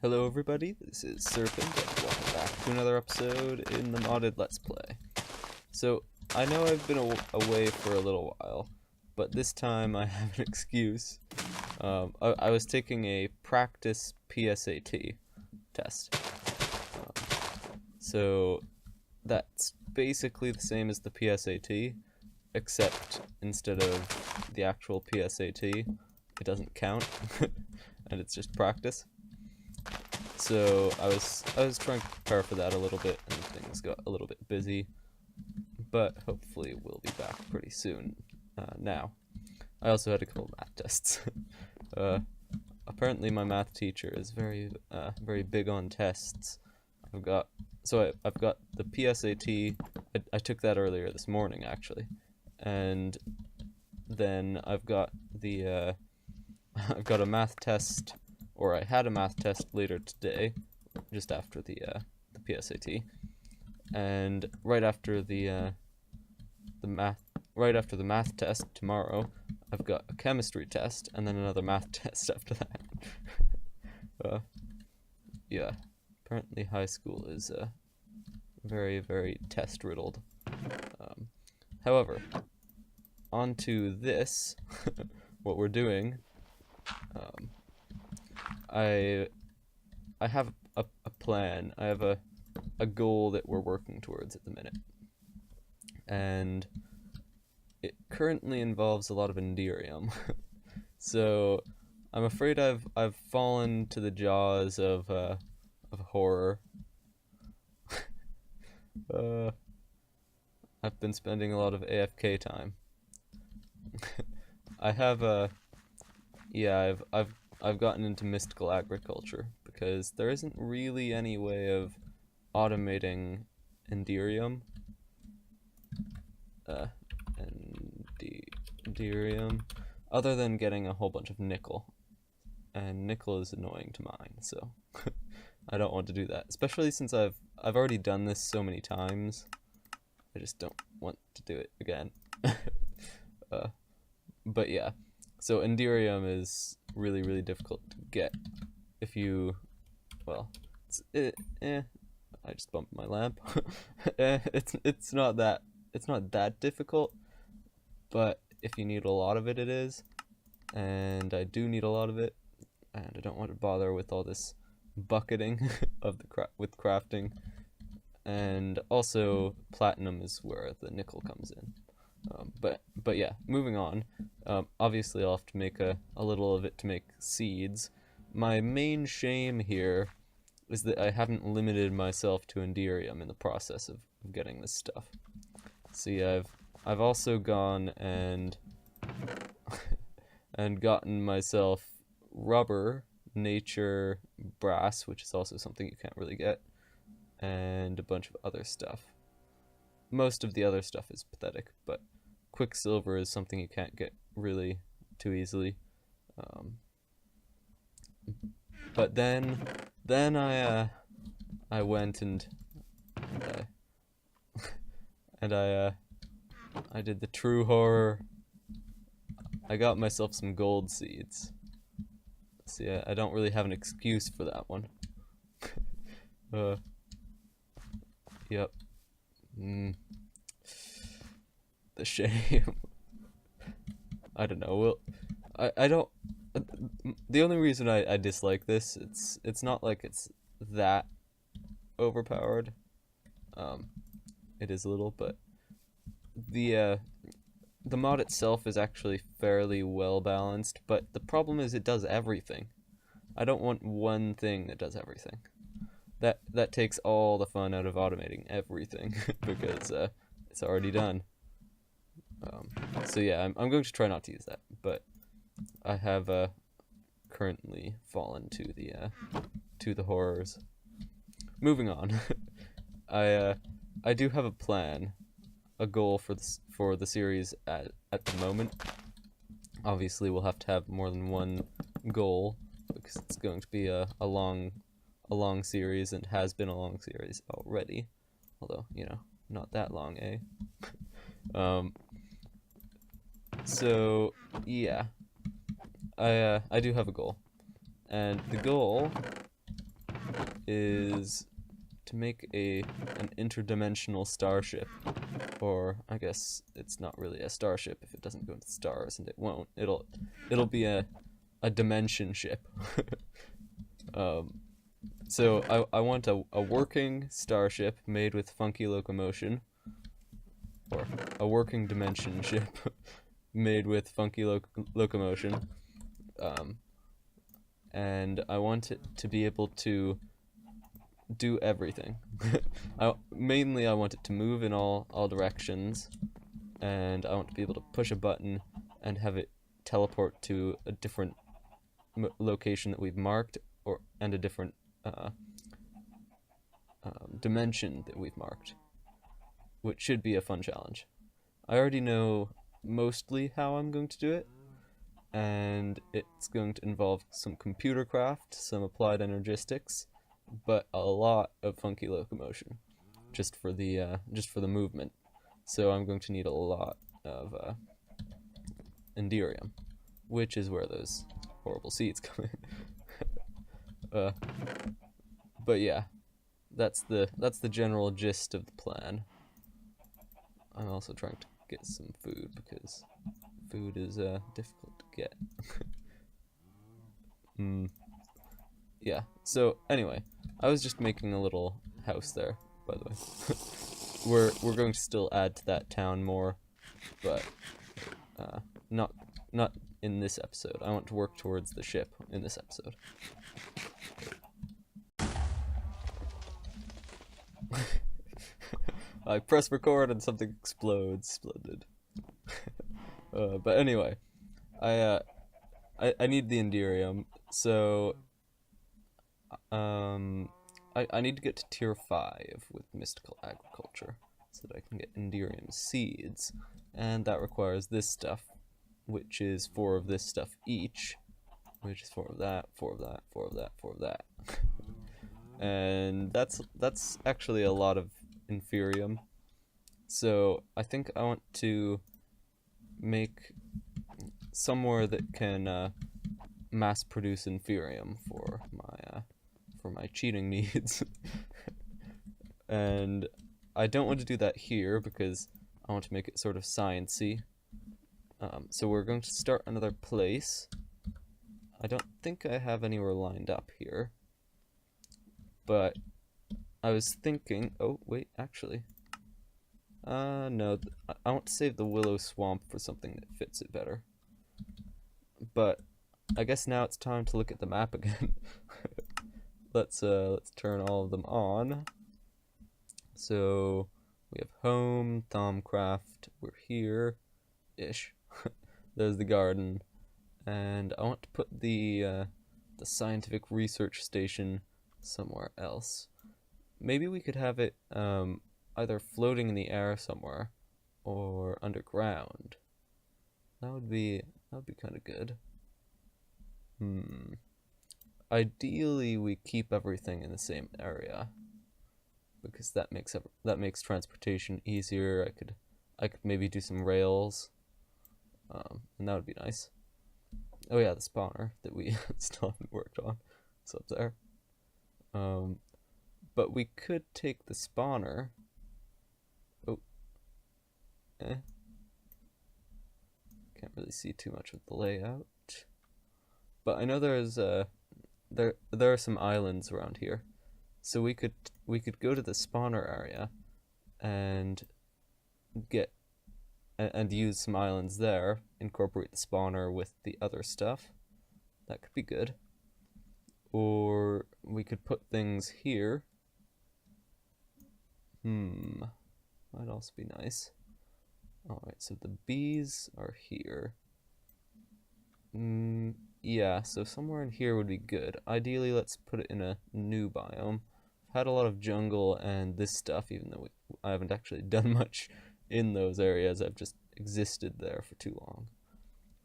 Hello everybody, this is Serpent, and welcome back to another episode in the modded Let's Play. So, I know I've been away for a little while, but this time I have an excuse. I was taking a practice PSAT test. So, that's basically the same as the PSAT, except instead of the actual PSAT, it doesn't count, and it's just practice. So I was trying to prepare for that a little bit, and things got a little bit busy, but hopefully we'll be back pretty soon. Now, I also had a couple math tests. Apparently my math teacher is very big on tests. I've got the PSAT. I took that earlier this morning actually, and then I've got the I've got a math test. Or I had a math test later today, just after the PSAT, and right after the math test tomorrow, I've got a chemistry test, and then another math test after that. Yeah, apparently high school is very test riddled. However, on to this, what we're doing. I have a plan. I have a goal that we're working towards at the minute, and it currently involves a lot of Enderium. So I'm afraid I've fallen to the jaws of horror. I've been spending a lot of AFK time. I've gotten into mystical agriculture because there isn't really any way of automating Enderium. Enderium, other than getting a whole bunch of nickel, and nickel is annoying to mine, so I don't want to do that. Especially since I've already done this so many times. I just don't want to do it again. But yeah. So Enderium is really difficult to get if you, well, I just bumped my lamp. It's not that difficult, but if you need a lot of it, it is, and I do need a lot of it, and I don't want to bother with all this bucketing of with crafting, and also platinum is where the nickel comes in. But yeah, moving on. Obviously, I'll have to make a little of it to make seeds. My main shame here is that I haven't limited myself to Enderium in the process of getting this stuff. See, I've also gone and and gotten myself rubber, nature, brass, which is also something you can't really get, and a bunch of other stuff. Most of the other stuff is pathetic, but quicksilver is something you can't get really too easily. But then I went and I did the true horror. I got myself some gold seeds. See, I don't really have an excuse for that one. Yep. The shame. I don't know. Well, I don't. The only reason I dislike this, it's not like it's that overpowered. It is a little, but the mod itself is actually fairly well balanced. But the problem is it does everything. I don't want one thing that does everything. That takes all the fun out of automating everything because it's already done. So yeah, I'm going to try not to use that, but I have currently fallen to the horrors. Moving on, I do have a plan, a goal for the series at the moment. Obviously, we'll have to have more than one goal because it's going to be a long series, and has been a long series already. Although, you know, not that long, eh? So yeah, I do have a goal, and the goal is to make an interdimensional starship. Or I guess it's not really a starship if it doesn't go into stars, and it won't. It'll be a dimension ship. So I want a working starship made with funky locomotion, or a working dimension ship made with funky locomotion, and I want it to be able to do everything. Mainly I want it to move in all directions, and I want to be able to push a button and have it teleport to a different location that we've marked, and a different dimension that we've marked, which should be a fun challenge. I already know mostly how I'm going to do it, and it's going to involve some computer craft, some applied energistics, but a lot of funky locomotion, just for the movement. So I'm going to need a lot of Enderium, which is where those horrible seeds come in. But yeah, that's the general gist of the plan. I'm also trying to get some food because food is difficult to get. Yeah. So anyway, I was just making a little house there, by the way. we're going to still add to that town more, but not in this episode. I want to work towards the ship in this episode. I press record and something explodes. Splendid. But anyway, I need the Enderium, so I need to get to tier 5 with mystical agriculture so that I can get Enderium seeds, and that requires this stuff, which is 4 of this stuff each, which is 4 of that, 4 of that, 4 of that, 4 of that. And that's actually a lot of Inferium. So I think I want to make somewhere that can mass produce Inferium for my cheating needs. And I don't want to do that here because I want to make it sort of sciencey. So we're going to start another place. I don't think I have anywhere lined up here, but I was thinking, oh wait, actually, no, I want to save the Willow Swamp for something that fits it better. But I guess now it's time to look at the map again. Let's turn all of them on. So we have home, Thaumcraft, we're here-ish. There's the garden, and I want to put the scientific research station somewhere else. Maybe we could have it either floating in the air somewhere or underground. That would be kind of good. Ideally, we keep everything in the same area because that makes transportation easier. I could maybe do some rails, and that would be nice. Oh yeah, the spawner that we still haven't worked on. It's up there. But we could take the spawner. Oh. Can't really see too much of the layout. But I know there's there are some islands around here. So we could go to the spawner area and use some islands there, incorporate the spawner with the other stuff. That could be good. Or we could put things here. Might also be nice. Alright, so the bees are here. Yeah, so somewhere in here would be good. Ideally, let's put it in a new biome. I've had a lot of jungle and this stuff, even though I haven't actually done much in those areas. I've just existed there for too long.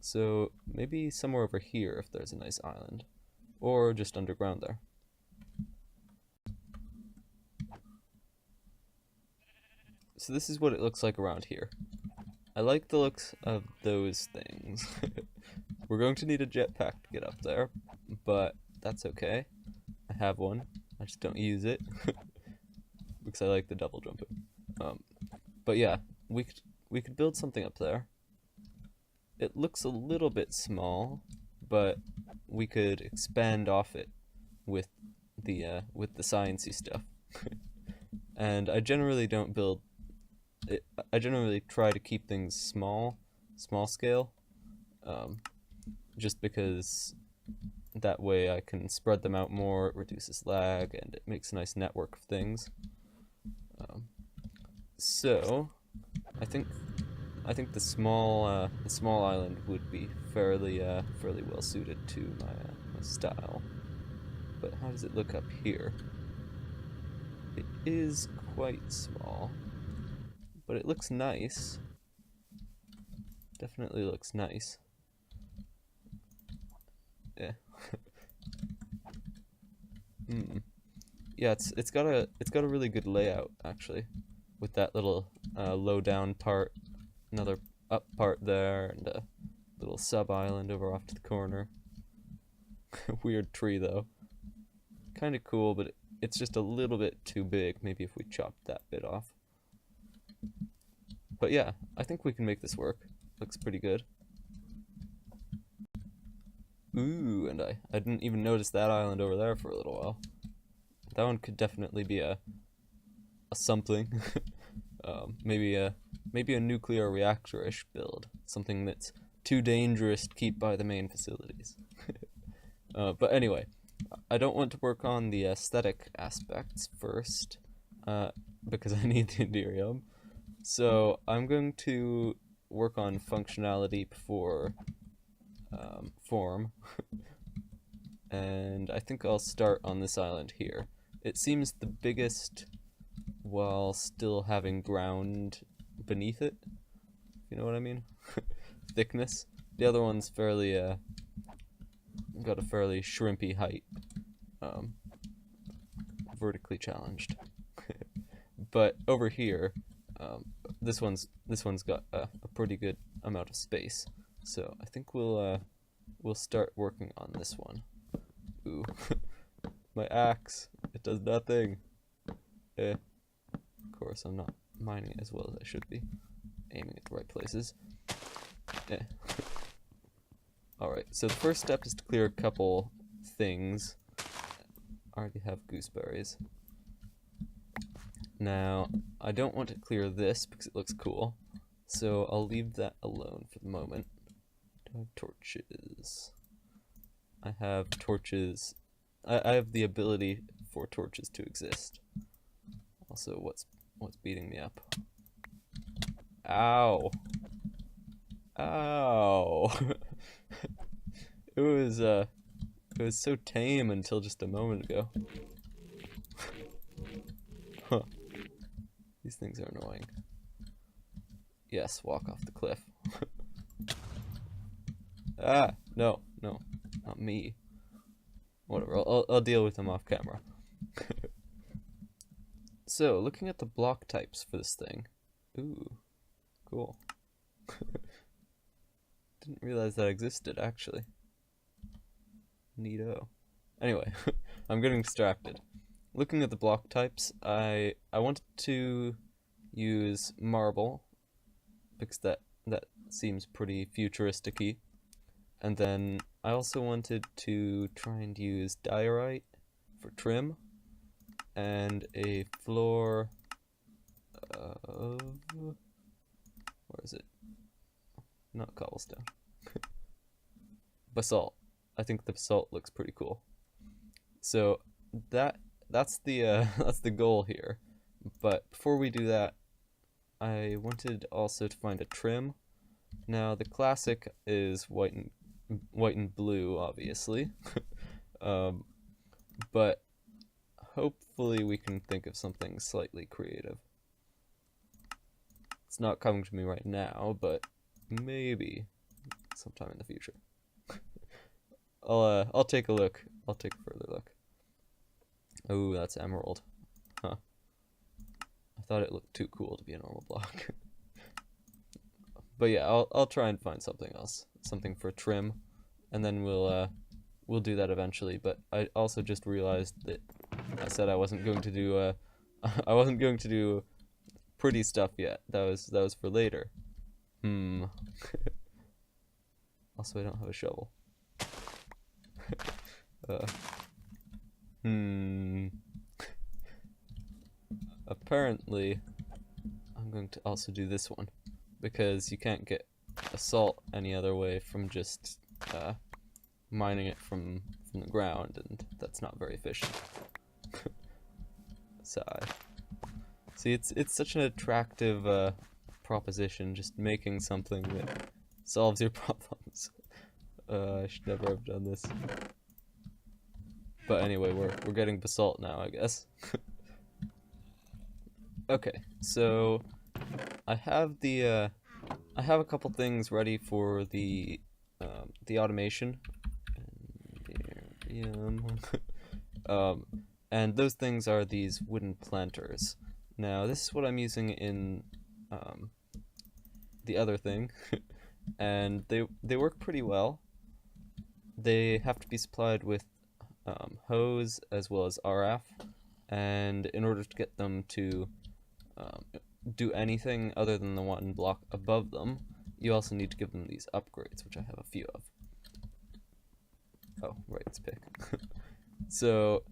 So maybe somewhere over here if there's a nice island. Or just underground there. So this is what it looks like around here. I like the looks of those things. We're going to need a jetpack to get up there, but that's okay. I have one. I just don't use it because I like the double jumping. But yeah, we could build something up there. It looks a little bit small, but we could expand off it with the sciencey stuff. And I generally don't build it. I generally try to keep things small scale, just because that way I can spread them out more. It reduces lag, and it makes a nice network of things. So I think the small island would be fairly well suited to my style. But how does it look up here? It is quite small, but it looks nice. Definitely looks nice. Yeah. Yeah, it's got a really good layout actually, with that little low down part, another up part there, and a little sub island over off to the corner. Weird tree though. Kind of cool, but it's just a little bit too big. Maybe if we chopped that bit off. But yeah, I think we can make this work. Looks pretty good. Ooh, and I didn't even notice that island over there for a little while. That one could definitely be a something. Maybe a nuclear reactor-ish build. Something that's too dangerous to keep by the main facilities. But anyway, I don't want to work on the aesthetic aspects first, because I need the Ethereum. So I'm going to work on functionality before form. And I think I'll start on this island here. It seems the biggest while still having ground beneath it. You know what I mean? Thickness. The other one's fairly got a fairly shrimpy height. Vertically challenged. But over here, this one's got a pretty good amount of space. So I think we'll start working on this one. Ooh. My axe, it does nothing. Of course, I'm not mining as well as I should be. Aiming at the right places. Alright, so the first step is to clear a couple things. I already have gooseberries. Now, I don't want to clear this because it looks cool, so I'll leave that alone for the moment. Do I have torches? I have torches. I have the ability for torches to exist. Also, what's beating me up? Ow! Ow! It was so tame until just a moment ago. Huh. These things are annoying. Yes, walk off the cliff. Ah, no, not me. Whatever, I'll deal with them off camera. So, looking at the block types for this thing. Ooh, cool. Didn't realize that existed, actually. Neato. Anyway, I'm getting distracted. Looking at the block types, I wanted to use marble, because that seems pretty futuristic-y. And then I also wanted to try and use diorite for trim, and a floor of... where is it? Not cobblestone. Basalt. I think the basalt looks pretty cool. So that's the goal here. But before we do that, I wanted also to find a trim. Now the classic is white and blue, obviously. But hopefully we can think of something slightly creative. It's not coming to me right now, but maybe sometime in the future. I'll take a look. I'll take a further look. Oh, that's emerald. Huh. I thought it looked too cool to be a normal block. But yeah, I'll try and find something else, something for trim, and then we'll do that eventually. But I also just realized that I said I wasn't going to do I wasn't going to do pretty stuff yet. That was for later. Also, I don't have a shovel. Apparently, I'm going to also do this one, because you can't get assault any other way from just mining it from the ground, and that's not very efficient. Sigh. See, it's such an attractive proposition, just making something that solves your problems. I should never have done this. But anyway, we're getting basalt now, I guess. Okay, so I have I have a couple things ready for the automation. And those things are these wooden planters. Now, this is what I'm using in the other thing, and they work pretty well. They have to be supplied with hose as well as RF, and in order to get them to do anything other than the one block above them, you also need to give them these upgrades, which I have a few of. Oh, right, it's pick. So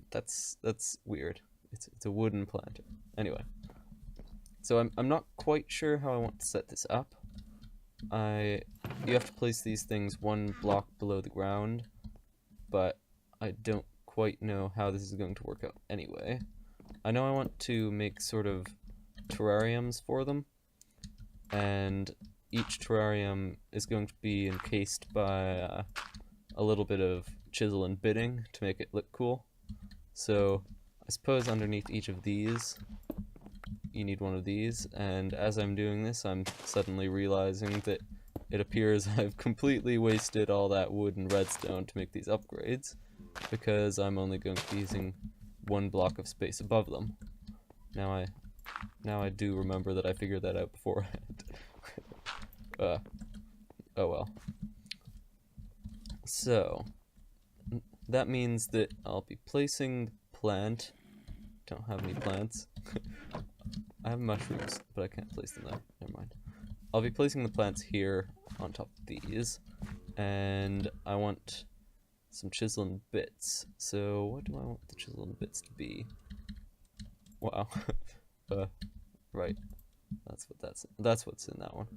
that's weird. It's a wooden planter. Anyway, so I'm not quite sure how I want to set this up. You have to place these things one block below the ground, but I don't quite know how this is going to work out anyway. I know I want to make sort of terrariums for them, and each terrarium is going to be encased by a little bit of chisel and bitting to make it look cool. So I suppose underneath each of these you need one of these, and as I'm doing this I'm suddenly realizing that it appears I've completely wasted all that wood and redstone to make these upgrades, because I'm only going to be using one block of space above them. Now I do remember that I figured that out beforehand. Oh well. So that means that I'll be placing the plant. Don't have any plants. I have mushrooms, but I can't place them there. Never mind. I'll be placing the plants here on top of these, and I want some chisel and bits. So what do I want the chisel and bits to be? Wow. Right. That's what's in that one.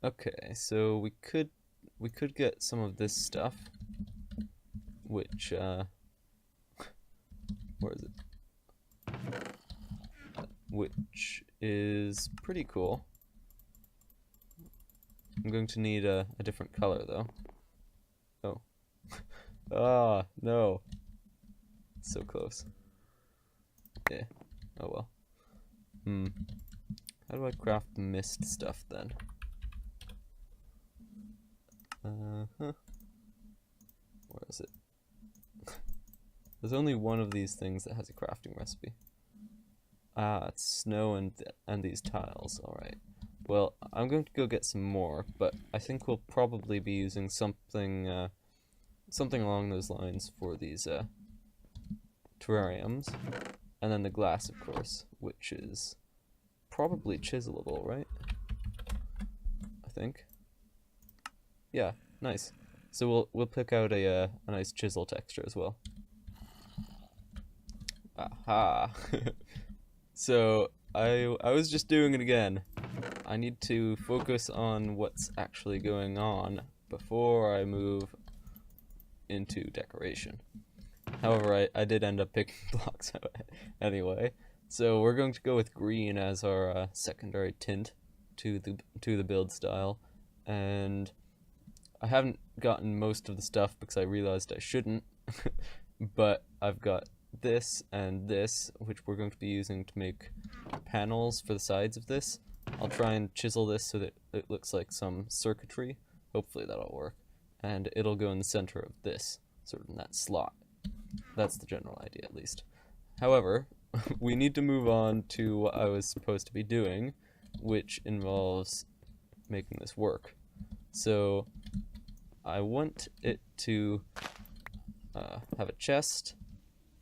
Okay, so we could get some of this stuff, which where is it? Which is pretty cool. I'm going to need a different color though. Oh. Ah, no. So close. Yeah. Oh well. How do I craft the mist stuff then? Where is it? There's only one of these things that has a crafting recipe. Ah, it's snow and these tiles. Alright. Well, I'm going to go get some more, but I think we'll probably be using something along those lines for these terrariums. And then the glass, of course, which is probably chiselable, right? I think. Yeah, nice. So we'll pick out a nice chisel texture as well. Aha. So I was just doing it again. I need to focus on what's actually going on before I move into decoration. However, I did end up picking blocks out anyway. So we're going to go with green as our secondary tint to the build style, and I haven't gotten most of the stuff because I realized I shouldn't, but I've got this and this, which we're going to be using to make panels for the sides of this. I'll try and chisel this so that it looks like some circuitry. Hopefully that'll work. And it'll go in the center of this, sort of in that slot. That's the general idea, at least. However, we need to move on to what I was supposed to be doing, which involves making this work. So I want it to have a chest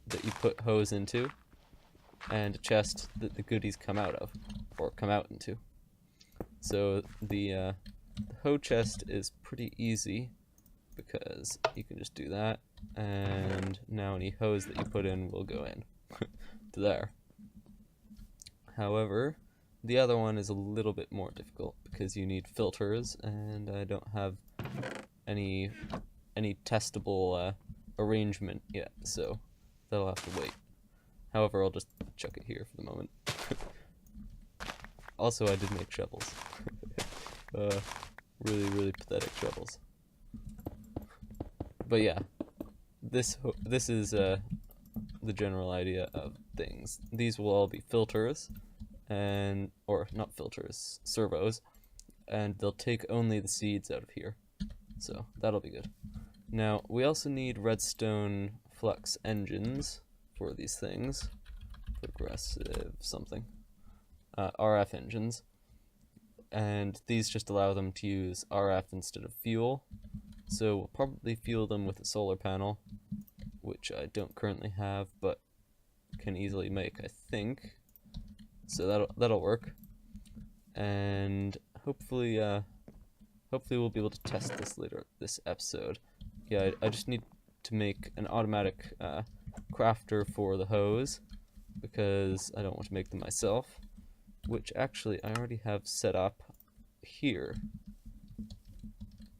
that you put hose into, and a chest that the goodies come out of, or come out into. So the hoe chest is pretty easy, because you can just do that, and now any hose that you put in will go in to there. However, the other one is a little bit more difficult, because you need filters, and I don't have any testable arrangement yet, so that'll have to wait. However, I'll just chuck it here for the moment. Also, I did make shovels. Really pathetic shovels. But yeah, this is the general idea of things. These will all be filters, or not filters, servos, and they'll take only the seeds out of here. So that'll be good. Now, we also need redstone flux engines for these things. Progressive something. RF engines. And these just allow them to use RF instead of fuel. So we'll probably fuel them with a solar panel, which I don't currently have, but can easily make, I think. So that'll work. And hopefully we'll be able to test this later this episode. Yeah, I just need to make an automatic crafter for the hose, because I don't want to make them myself, which actually I already have set up here.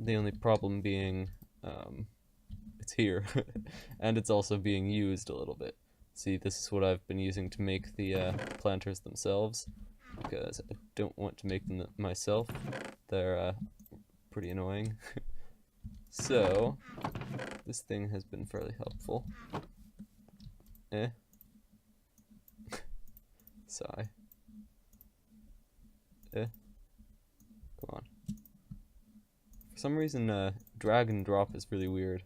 The only problem being it's here, and it's also being used a little bit. See, this is what I've been using to make the planters themselves, because I don't want to make them myself. They're pretty annoying. So, this thing has been fairly helpful. Sigh. Come on. For some reason, drag and drop is really weird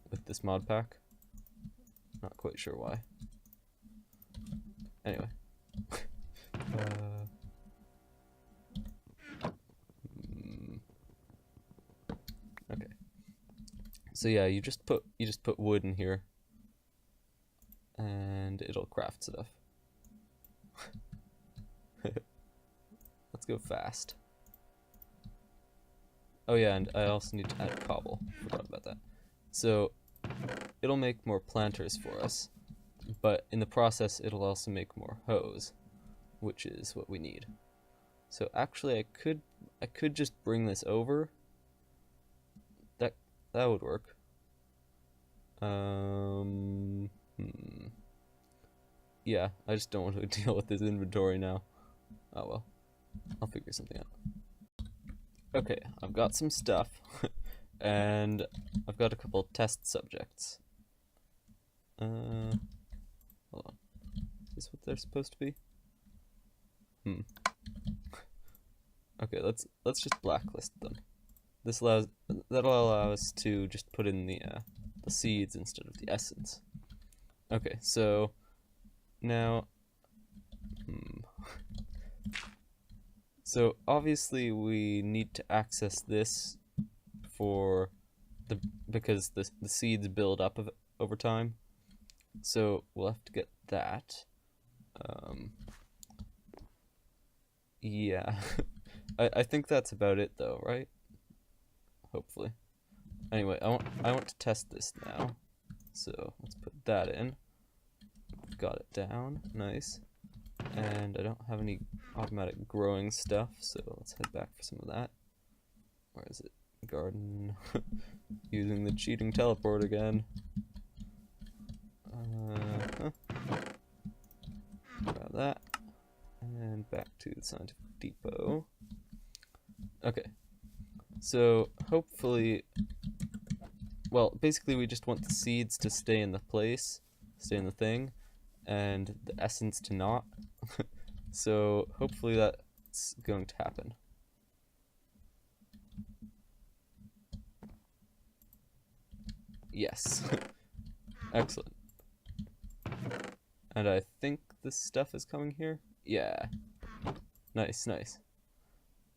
with this mod pack. Not quite sure why. Anyway. Okay. So yeah, you just put wood in here, and it'll craft stuff. Let's go fast. Oh yeah, and I also need to add cobble. Forgot about that. So it'll make more planters for us, but in the process it'll also make more hose, which is what we need. So actually I could just bring this over. That would work. Yeah, I just don't want to deal with this inventory now. Oh well, I'll figure something out. Okay, I've got some stuff, and I've got a couple test subjects. Hold on. Is this what they're supposed to be? Okay, let's just blacklist them. That'll allow us to just put in the seeds instead of the essence. Okay, so now, so obviously we need to access this because the seeds build up over time. So we'll have to get that. Yeah, I think that's about it though, right? Hopefully. Anyway, I want to test this now. So let's put that in. Got it down, nice. And I don't have any automatic growing stuff, so let's head back for some of that. Where is it? Garden. Using the cheating teleport again. Grab that. And back to the scientific depot. Okay. So hopefully, well, basically we just want the seeds to stay in the place, stay in the thing, and the essence to not. So hopefully that's going to happen. Yes. Excellent. And I think this stuff is coming here? Yeah. Nice, nice.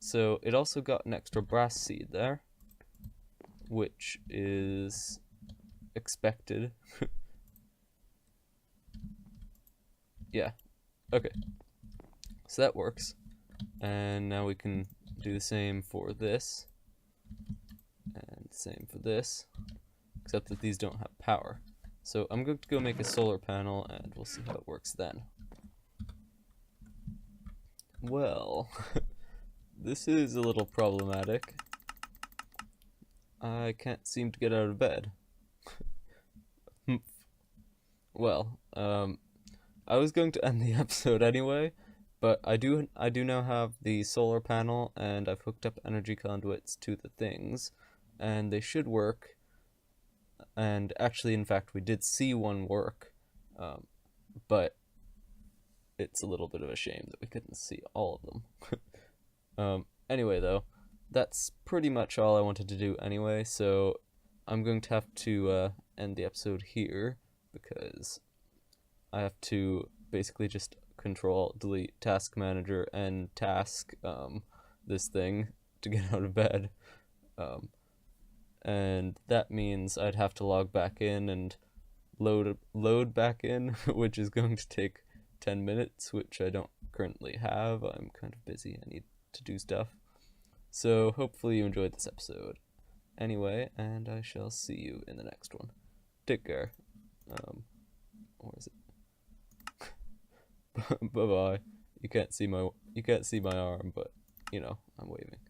So it also got an extra brass seed there, which is expected. Yeah, okay, so that works. And now we can do the same for this, and same for this, except that these don't have power. So I'm going to go make a solar panel, and we'll see how it works then. Well, this is a little problematic. I can't seem to get out of bed. Well, I was going to end the episode anyway, but I do now have the solar panel, and I've hooked up energy conduits to the things, and they should work. And actually, in fact, we did see one work, but it's a little bit of a shame that we couldn't see all of them. Anyway, though, that's pretty much all I wanted to do anyway, so I'm going to have to end the episode here, because I have to basically just control, delete task manager, and task this thing to get out of bed. And that means I'd have to log back in and load back in, which is going to take 10 minutes, which I don't currently have. I'm kind of busy. I need to do stuff. So hopefully you enjoyed this episode. Anyway, and I shall see you in the next one. Take care. Where is it? Bye bye. You can't see my arm, but you know, I'm waving.